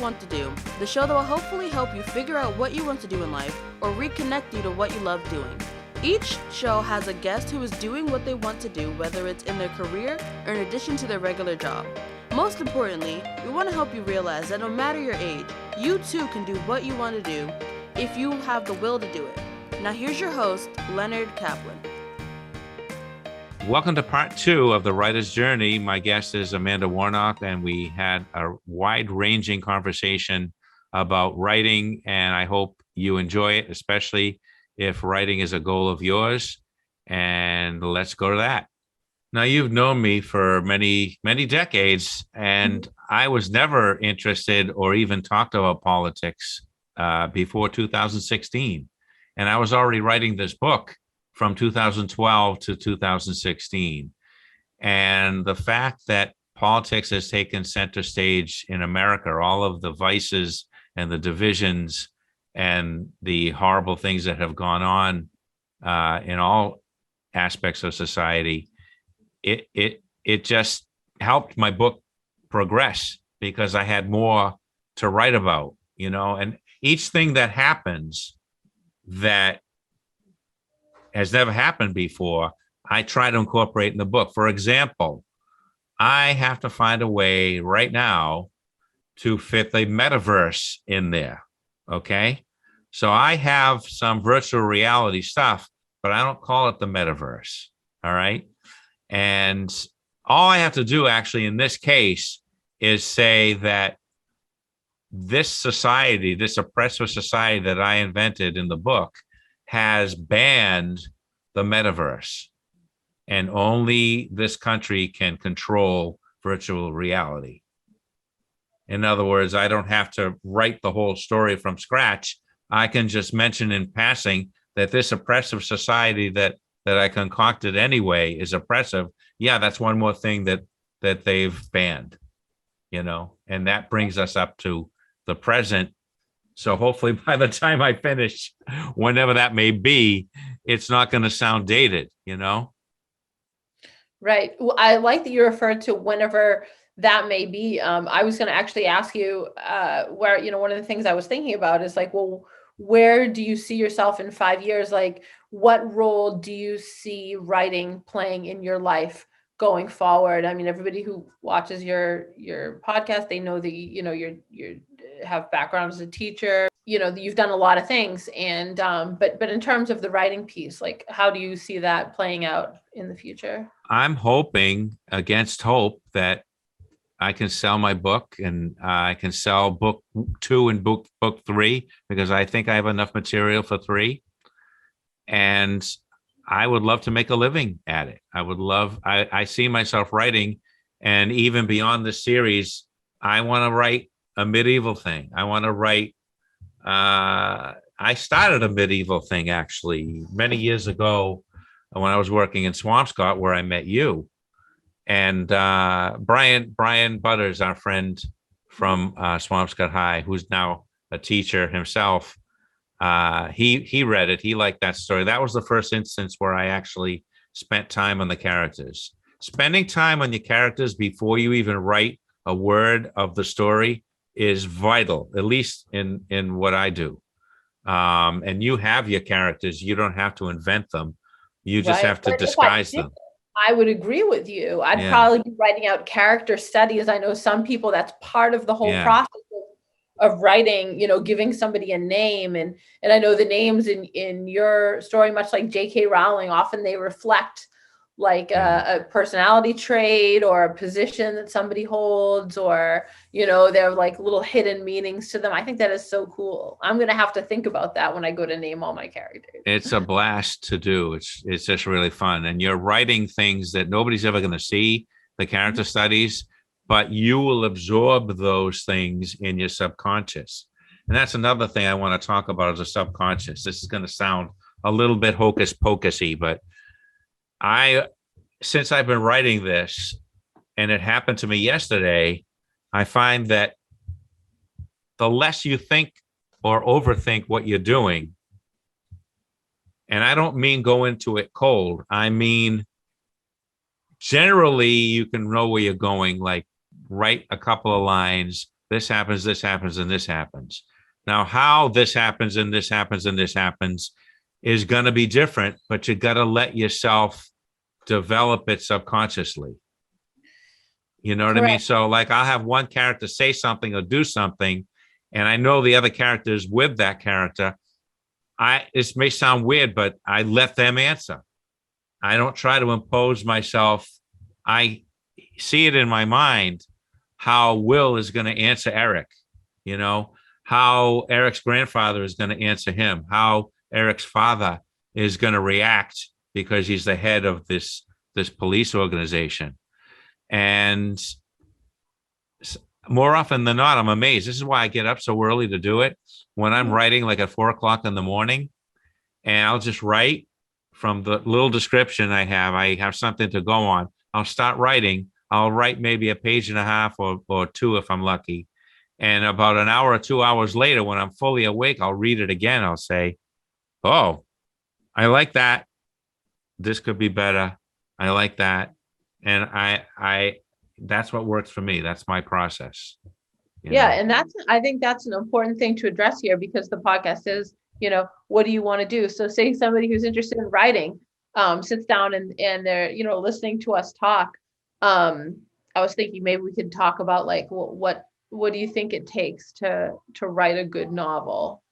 Want to Do, the show that will hopefully help you figure out what you want to do in life or reconnect you to what you love doing. Each show has a guest who is doing what they want to do, whether it's in their career or in addition to their regular job. Most importantly, we want to help you realize that no matter your age, you too can do what you want to do if you have the will to do it. Now here's your host, Leonard Caplan. Welcome to part 2 of The Writer's Journey. My guest is Amanda Warnock, and we had a wide-ranging conversation about writing, and I hope you enjoy it, especially if writing is a goal of yours. And let's go to that. Now, you've known me for many, many decades, and I was never interested or even talked about politics before 2016. And I was already writing this book from 2012 to 2016. And the fact that politics has taken center stage in America, all of the vices and the divisions and the horrible things that have gone on in all aspects of society, it just helped my book progress because I had more to write about, you know, and each thing that happens that has never happened before, I try to incorporate in the book. For example, I have to find a way right now to fit the metaverse in there, okay? So I have some virtual reality stuff, but I don't call it the metaverse, all right? And all I have to do actually in this case is say that this society, this oppressive society that I invented in the book, has banned the metaverse, and only this country can control virtual reality. In other words, I don't have to write the whole story from scratch. I can just mention in passing that this oppressive society that I concocted anyway is oppressive. Yeah, that's one more thing that they've banned, you know, and that brings us up to the present. So hopefully by the time I finish, whenever that may be, it's not going to sound dated, you know? Right. Well, I like that you referred to whenever that may be. I was going to actually ask you where, you know, one of the things I was thinking about is like, well, where do you see yourself in 5 years? Like, what role do you see writing playing in your life going forward? I mean, everybody who watches your podcast, they know that, you know, you have background as a teacher, you know, you've done a lot of things. And, but in terms of the writing piece, like, how do you see that playing out in the future? I'm hoping against hope that I can sell my book, and I can sell book 2 and book 3, because I think I have enough material for 3. And I would love to make a living at it. I see myself writing, and even beyond the series, I want to write a medieval thing. I want to write, I started a medieval thing actually many years ago when I was working in Swampscott, where I met you. And Brian Butters, our friend from Swampscott High, who's now a teacher himself, he read it. He liked that story. That was the first instance where I actually spent time on the characters. Spending time on your characters before you even write a word of the story is vital, at least in what I do. And you have your characters. You don't have to invent them. You just have to disguise them. I would agree with you. I'd probably be writing out character studies. I know some people, that's part of the whole process of writing, you know, giving somebody a name. And I know the names in your story, much like J.K. Rowling, often they reflect like a personality trait or a position that somebody holds, or, you know, they're like little hidden meanings to them. I think that is so cool. I'm going to have to think about that when I go to name all my characters. It's a blast to do. It's just really fun. And you're writing things that nobody's ever going to see, the character studies, but you will absorb those things in your subconscious. And that's another thing I want to talk about, is a subconscious. This is going to sound a little bit hocus pocusy, but since I've been writing this, and it happened to me yesterday, I find that the less you think or overthink what you're doing, and I don't mean go into it cold, I mean, generally you can know where you're going, like write a couple of lines, this happens, this happens, and this happens. Now, how this happens and this happens and this happens is going to be different, but you got to let yourself develop it subconsciously. You know what I mean? Correct. So like I'll have one character say something or do something, and I know the other characters with that character. This may sound weird, but I let them answer. I don't try to impose myself. I see it in my mind how Will is going to answer Eric, you know, how Eric's grandfather is going to answer him, how Eric's father is going to react because he's the head of this police organization. And more often than not, I'm amazed. This is why I get up so early to do it. When I'm writing like at 4 o'clock in the morning, and I'll just write from the little description I have something to go on. I'll start writing. I'll write maybe a page and a half or two if I'm lucky. And about an hour or 2 hours later, when I'm fully awake, I'll read it again. I'll say, oh, I like that. This could be better. I like that. And I that's what works for me. That's my process. Yeah. And I think that's an important thing to address here, because the podcast is, what do you want to do? So say somebody who's interested in writing, sits down and they're, listening to us talk. I was thinking maybe we could talk about like, what do you think it takes to write a good novel?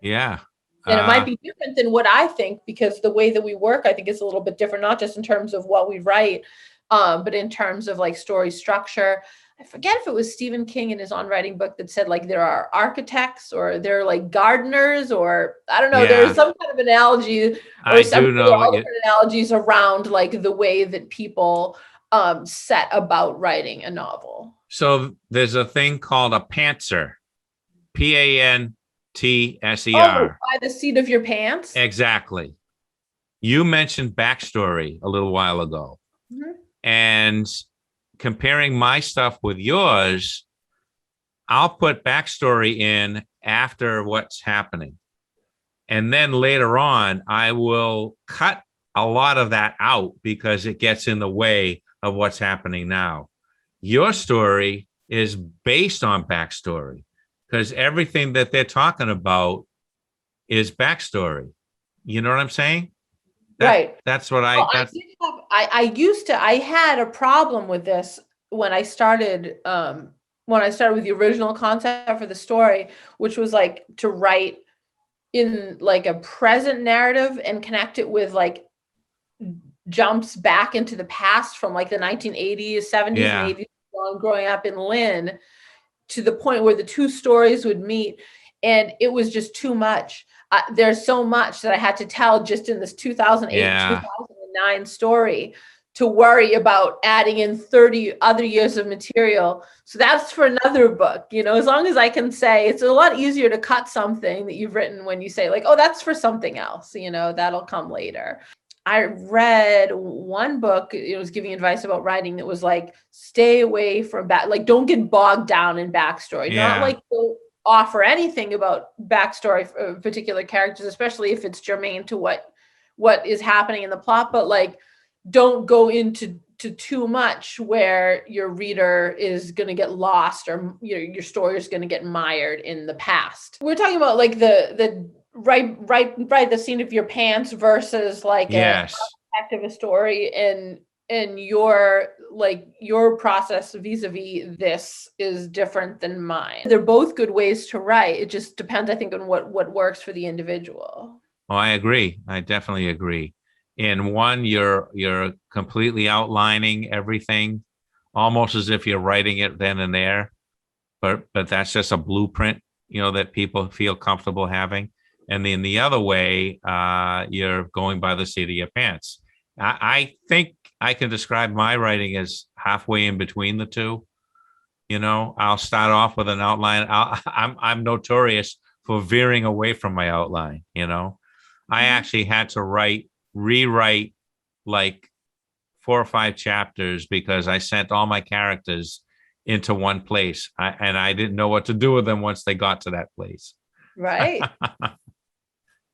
Yeah. And it might be different than what I think, because the way that we work, I think is a little bit different, not just in terms of what we write, but in terms of like story structure. I forget if it was Stephen King in his On Writing book that said like there are architects or they're like gardeners, or I don't know, Yeah. there's some kind of analogy, or different analogies around like the way that people set about writing a novel. So there's a thing called a pantser, Pantser. Oh, by the seat of your pants? Exactly. You mentioned backstory a little while ago. Mm-hmm. And comparing my stuff with yours, I'll put backstory in after what's happening. And then later on, I will cut a lot of that out because it gets in the way of what's happening now. Your story is based on backstory, because everything that they're talking about is backstory. You know what I'm saying? Right. That's what I had a problem with this when I started with the original concept for the story, which was like to write in like a present narrative and connect it with like jumps back into the past from like the 1980s, 70s, and 80s, growing up in Lynn, to the point where the two stories would meet. And it was just too much. There's so much that I had to tell just in this 2008, 2009 story to worry about adding in 30 other years of material. So that's for another book, as long as I can say, it's a lot easier to cut something that you've written when you say like, oh, that's for something else, that'll come later. I read one book, it was giving advice about writing that was like, stay away from don't get bogged down in backstory, not like offer anything about backstory for particular characters, especially if it's germane to what is happening in the plot, but like don't go into too much where your reader is going to get lost, or your story is going to get mired in the past. We're talking about like the right the scene of your pants versus like a activist story, and your process vis-a-vis this is different than mine. They're both good ways to write. It just depends, I think, on what works for the individual. Oh, I agree. I definitely agree. In one, you're completely outlining everything, almost as if you're writing it then and there. But that's just a blueprint, that people feel comfortable having. And then the other way, you're going by the seat of your pants. I think I can describe my writing as halfway in between the two. I'll start off with an outline. I'm notorious for veering away from my outline. I actually had to rewrite like 4 or 5 chapters because I sent all my characters into one place, and I didn't know what to do with them once they got to that place. Right.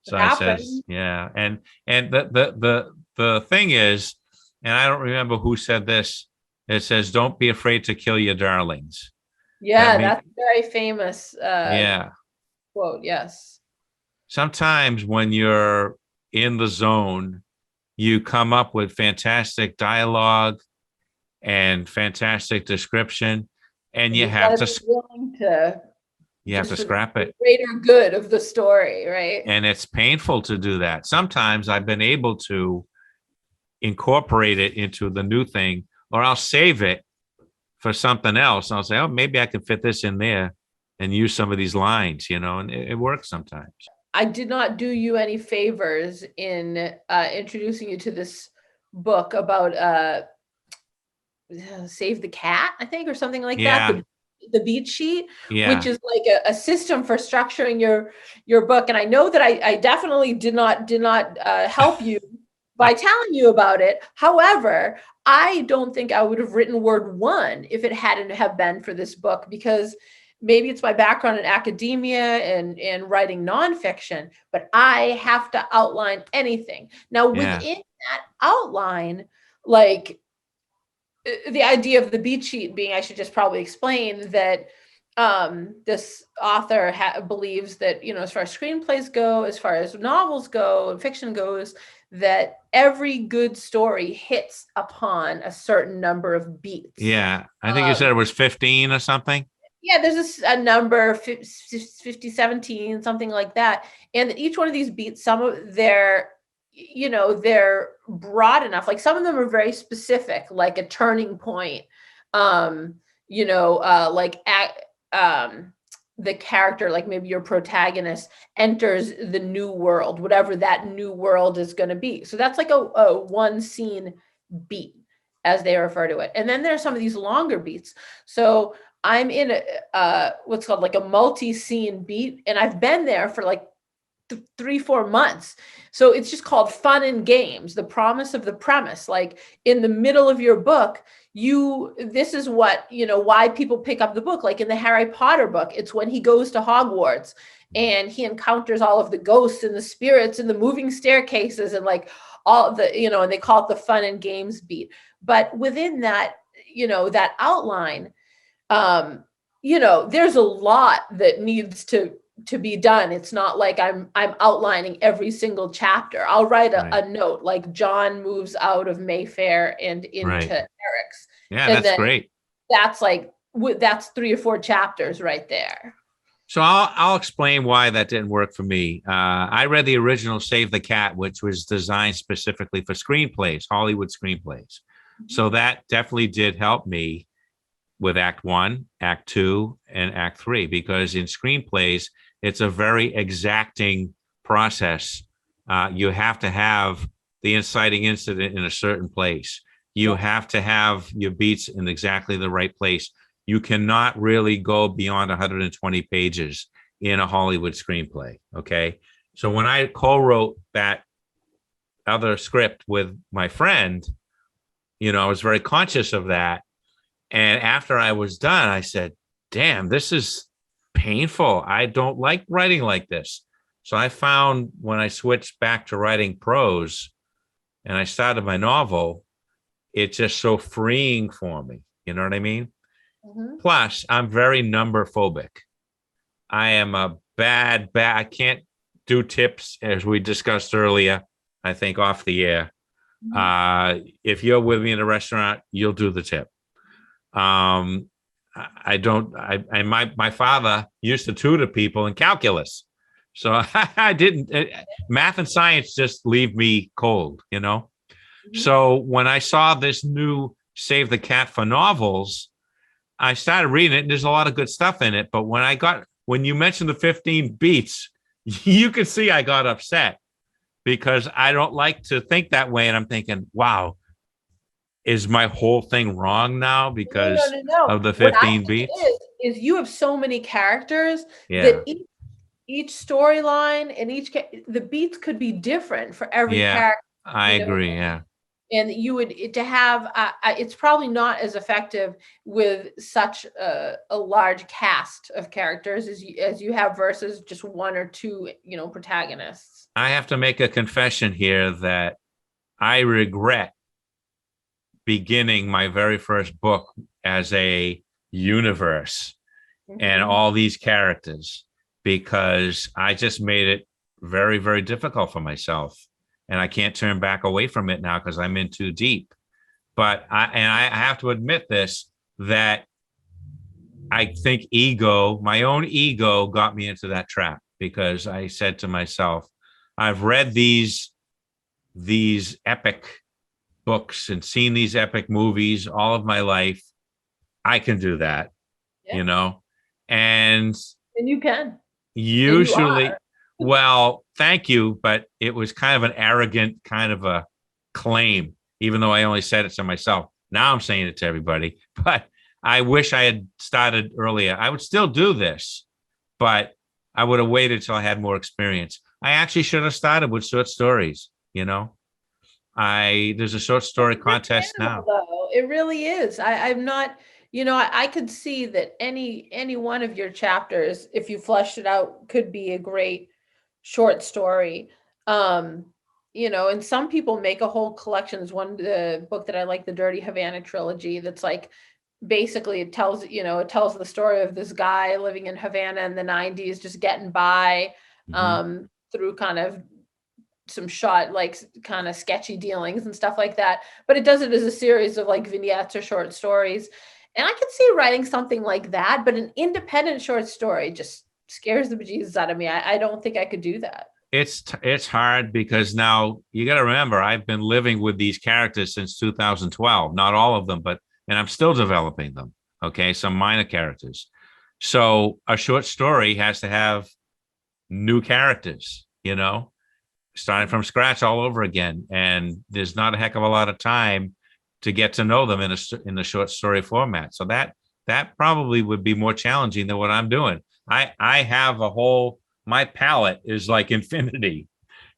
So I says, and the thing is, and I don't remember who said this. It says, "Don't be afraid to kill your darlings." Yeah, that's a very famous yeah. quote. Yes. Sometimes when you're in the zone, you come up with fantastic dialogue and fantastic description, and And you you've have got to to be willing to just for scrap the it. greater good of the story, right? And it's painful to do that. Sometimes I've been able to incorporate it into the new thing, or I'll save it for something else. I'll say, oh, maybe I can fit this in there and use some of these lines, and it works sometimes. I did not do you any favors in introducing you to this book about Save the Cat, I think, or something like Yeah. that. The beat sheet, Yeah. which is like a system for structuring your book. And I know that I definitely did not help you by telling you about it. However, I don't think I would have written word one if it hadn't have been for this book, because maybe it's my background in academia and writing nonfiction, but I have to outline anything. Now, within that outline, like the idea of the beat sheet being, I should just probably explain that this author believes that, as far as screenplays go, as far as novels go and fiction goes, that every good story hits upon a certain number of beats. Yeah. I think you said it was 15 or something. Yeah, there's a number, 50, 17, something like that. And each one of these beats, some of they're broad enough. Like some of them are very specific, like a turning point. The character, like maybe your protagonist enters the new world, whatever that new world is going to be. So that's like a one scene beat, as they refer to it. And then there's some of these longer beats. So I'm in what's called like a multi-scene beat, and I've been there for like 3-4 months. So it's just called fun and games, the promise of the premise. Like in the middle of your book, this is what, why people pick up the book. Like in the Harry Potter book, it's when he goes to Hogwarts and he encounters all of the ghosts and the spirits and the moving staircases and like all the, and they call it the fun and games beat. But within that, that outline, there's a lot that needs to be done. It's not like I'm outlining every single chapter. I'll write a note like John moves out of Mayfair and into Eric's. Yeah, and that's great. That's 3 or 4 chapters right there. So I'll explain why that didn't work for me. I read the original Save the Cat, which was designed specifically for screenplays, Hollywood screenplays. So that definitely did help me with Act 1, Act 2, and Act 3, because in screenplays, it's a very exacting process. You have to have the inciting incident in a certain place. You have to have your beats in exactly the right place. You cannot really go beyond 120 pages in a Hollywood screenplay, okay? So when I co-wrote that other script with my friend, I was very conscious of that. And after I was done, I said, damn, this is painful. I don't like writing like this. So I found when I switched back to writing prose and I started my novel, it's just so freeing for me. You know what I mean? Mm-hmm. Plus, I'm very number phobic. I am a bad, I can't do tips, as we discussed earlier, I think off the air. Mm-hmm. If you're with me in a restaurant, you'll do the tip. My father used to tutor people in calculus. So I didn't, math and science just leave me cold, Mm-hmm. So when I saw this new Save the Cat for novels, I started reading it and there's a lot of good stuff in it. But when you mentioned the 15 beats, you could see I got upset because I don't like to think that way. And I'm thinking, wow, is my whole thing wrong now because of the 15 beats? Is you have so many characters that each storyline and the beats could be different for every character. I agree. Yeah. And you would to have it's probably not as effective with such a large cast of characters as you have versus just 1 or 2 protagonists. I have to make a confession here that I regret beginning my very first book as a universe. and all these characters, because I just made it very, very difficult for myself. And I can't turn back away from it now because I'm in too deep. But I have to admit this, that I think my own ego got me into that trap, because I said to myself, I've read these epic books and seen these epic movies all of my life. I can do that, Yeah. And you can. usually, well, thank you, but it was kind of an arrogant kind of a claim, even though I only said it to myself. Now I'm saying it to everybody, but I wish I had started earlier. I would still do this, but I would have waited till I had more experience. I actually should have started with short stories. There's a short story contest now. Though. It really is. I'm not, I could see that any one of your chapters, if you fleshed it out, could be a great short story. And some people make a whole collection. There's the book that I like, the Dirty Havana trilogy, that's like, basically it tells the story of this guy living in Havana in the 90s, just getting by through kind of some kind of sketchy dealings and stuff like that. But it does it as a series of like vignettes or short stories. And I could see writing something like that, but an independent short story just scares the bejesus out of me. I don't think I could do that. It's hard, because now you got to remember, I've been living with these characters since 2012, not all of them, and I'm still developing them. Okay. Some minor characters. So a short story has to have new characters, starting from scratch all over again. And there's not a heck of a lot of time to get to know them in the short story format. So that probably would be more challenging than what I'm doing. I have my palette is like infinity,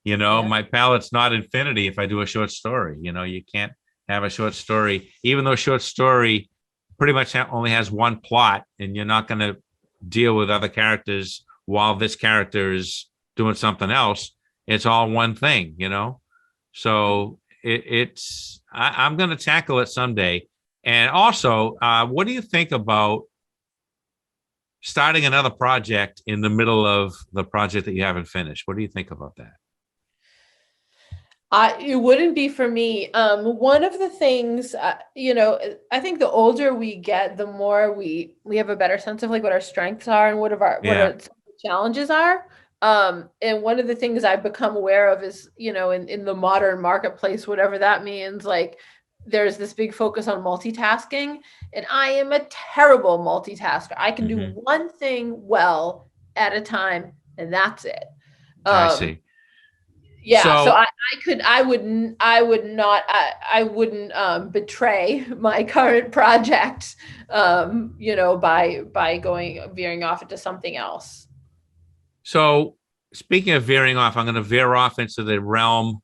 my palette's not infinity. If I do a short story, you can't have a short story, even though short story pretty much only has one plot, and you're not going to deal with other characters while this character is doing something else. It's all one thing, so I'm going to tackle it someday. And also, what do you think about starting another project in the middle of the project that you haven't finished? What do you think about that? It wouldn't be for me. One of the things, I think the older we get, the more we have a better sense of like what our strengths are and what our challenges are. And one of the things I've become aware of is, in the modern marketplace, whatever that means, like there's this big focus on multitasking, and I am a terrible multitasker. I can do one thing well at a time, and that's it. I see. Yeah, so I wouldn't betray my current project, by veering off into something else. So speaking of veering off, I'm going to veer off into the realm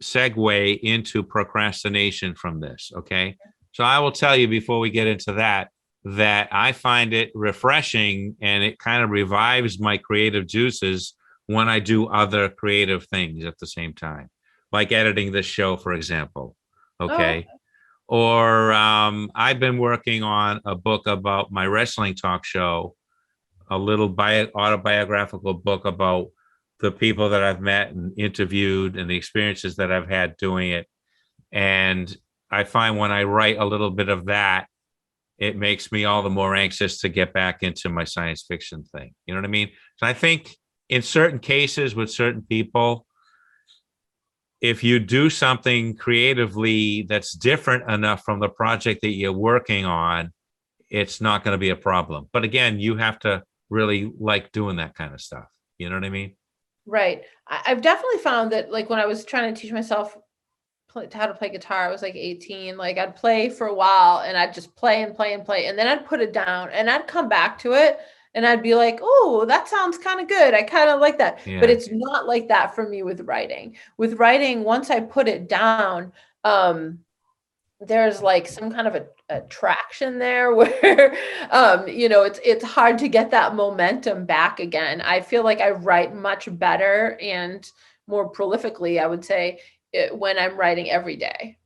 segue into procrastination from this. Okay. So I will tell you before we get into that I find it refreshing, and it kind of revives my creative juices when I do other creative things at the same time, like editing this show, for example. Okay. Or I've been working on a book about my wrestling talk show, a little autobiographical book about the people that I've met and interviewed and the experiences that I've had doing it. And I find when I write a little bit of that, it makes me all the more anxious to get back into my science fiction thing. You know what I mean? So I think in certain cases with certain people, if you do something creatively that's different enough from the project that you're working on, it's not going to be a problem. But again, you have to really like doing that kind of stuff. You know what I mean? Right. I've definitely found that, like, when I was trying to teach myself how to play guitar, I was like 18. Like, I'd play for a while, and I'd just play and play and play, and then I'd put it down, and I'd come back to it, and I'd be like, oh, that sounds kind of good. I kind of like that. Yeah. But it's not like that for me with writing. With writing, once I put it down, there's like some kind of a traction there where, it's hard to get that momentum back again. I feel like I write much better and more prolifically, I would say, when I'm writing every day.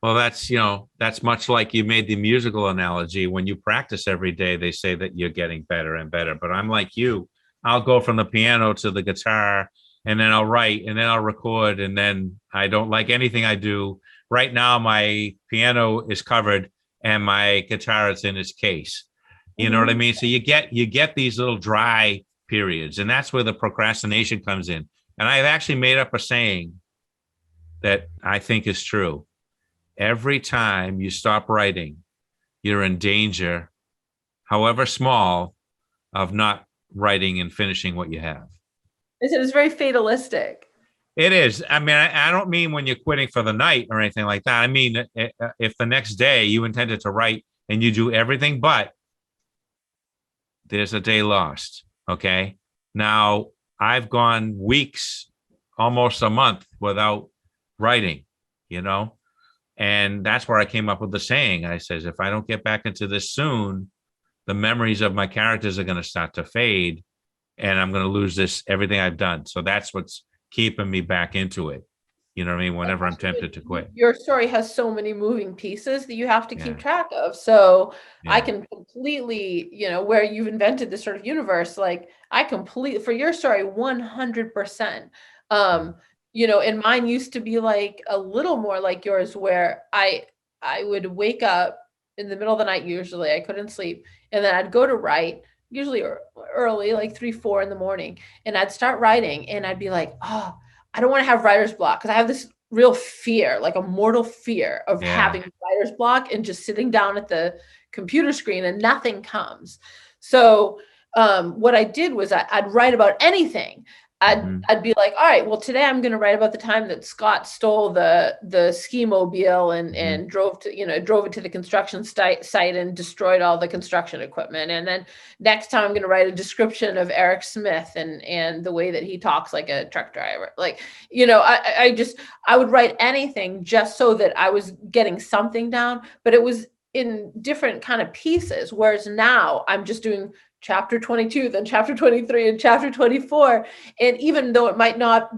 Well, that's much like you made the musical analogy. When you practice every day, they say that you're getting better and better. But I'm like you. I'll go from the piano to the guitar, and then I'll write, and then I'll record, and then I don't like anything I do. Right now, my piano is covered and my guitar is in its case. You know what I mean? So you get these little dry periods, and that's where the procrastination comes in. And I've actually made up a saying that I think is true. Every time you stop writing, you're in danger, however small, of not writing and finishing what you have. It's very fatalistic. It is. I mean, I don't mean when you're quitting for the night or anything like that. I mean, if the next day you intended to write and you do everything, but there's a day lost. Okay. Now, I've gone weeks, almost a month without writing, and that's where I came up with the saying. I says, if I don't get back into this soon, the memories of my characters are going to start to fade, and I'm going to lose everything I've done. So that's what's keeping me back into it. You know what I mean? Whenever I'm tempted to quit. Your story has so many moving pieces that you have to keep track of. So Yeah. I can completely, where you've invented this sort of universe, like for your story, 100%. And mine used to be like a little more like yours, where I would wake up in the middle of the night. Usually I couldn't sleep. And then I'd go to write, usually early, like 3, 4 in the morning. And I'd start writing and I'd be like, oh, I don't want to have writer's block, because I have this real fear, like a mortal fear of having writer's block and just sitting down at the computer screen and nothing comes. So what I did was I'd write about anything. I'd be like, all right, well, today I'm going to write about the time that Scott stole the ski mobile and drove it to the construction site and destroyed all the construction equipment. And then next time I'm going to write a description of Eric Smith and the way that he talks like a truck driver. Like, I would write anything just so that I was getting something down, but it was in different kind of pieces. Whereas now I'm just doing chapter 22, then chapter 23 and chapter 24. And even though it might not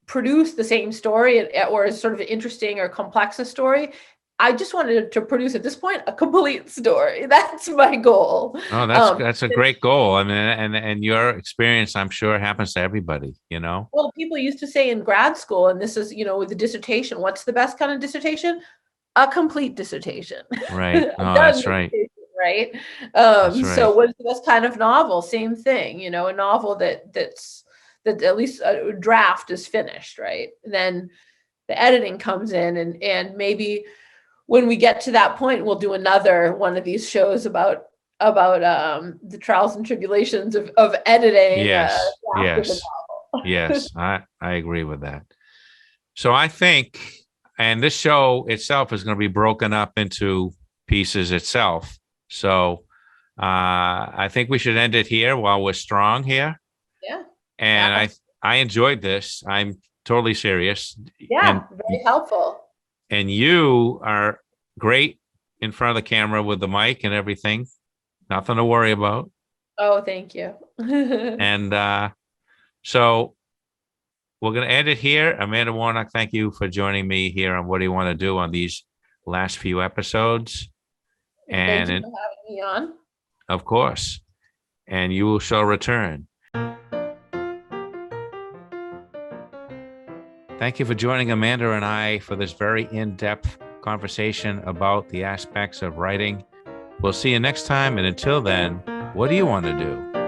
produce the same story or as sort of interesting or complex a story, I just wanted to produce at this point a complete story. That's my goal. Oh, that's a great goal. I mean, and your experience, I'm sure, happens to everybody, Well, people used to say in grad school, and this is, with the dissertation, what's the best kind of dissertation? A complete dissertation. Right. Oh, that's right. Right. That's right. So what's the best kind of novel? Same thing, a novel that at least a draft is finished, right? And then the editing comes in, and maybe when we get to that point, we'll do another one of these shows about the trials and tribulations of editing. Yes, I agree with that. So I think, and this show itself is going to be broken up into pieces itself. So I think we should end it here while we're strong here. Yeah. And I enjoyed this. I'm totally serious. Yeah, very helpful. And you are great in front of the camera with the mic and everything. Nothing to worry about. Oh, thank you. And so we're going to end it here. Amanda Warnock, thank you for joining me here on What Do You Want to Do on these last few episodes. And thank you for having me on. Of course. And you shall return. Thank you for joining Amanda and I for this very in-depth conversation about the aspects of writing. We'll see you next time. And until then, what do you want to do?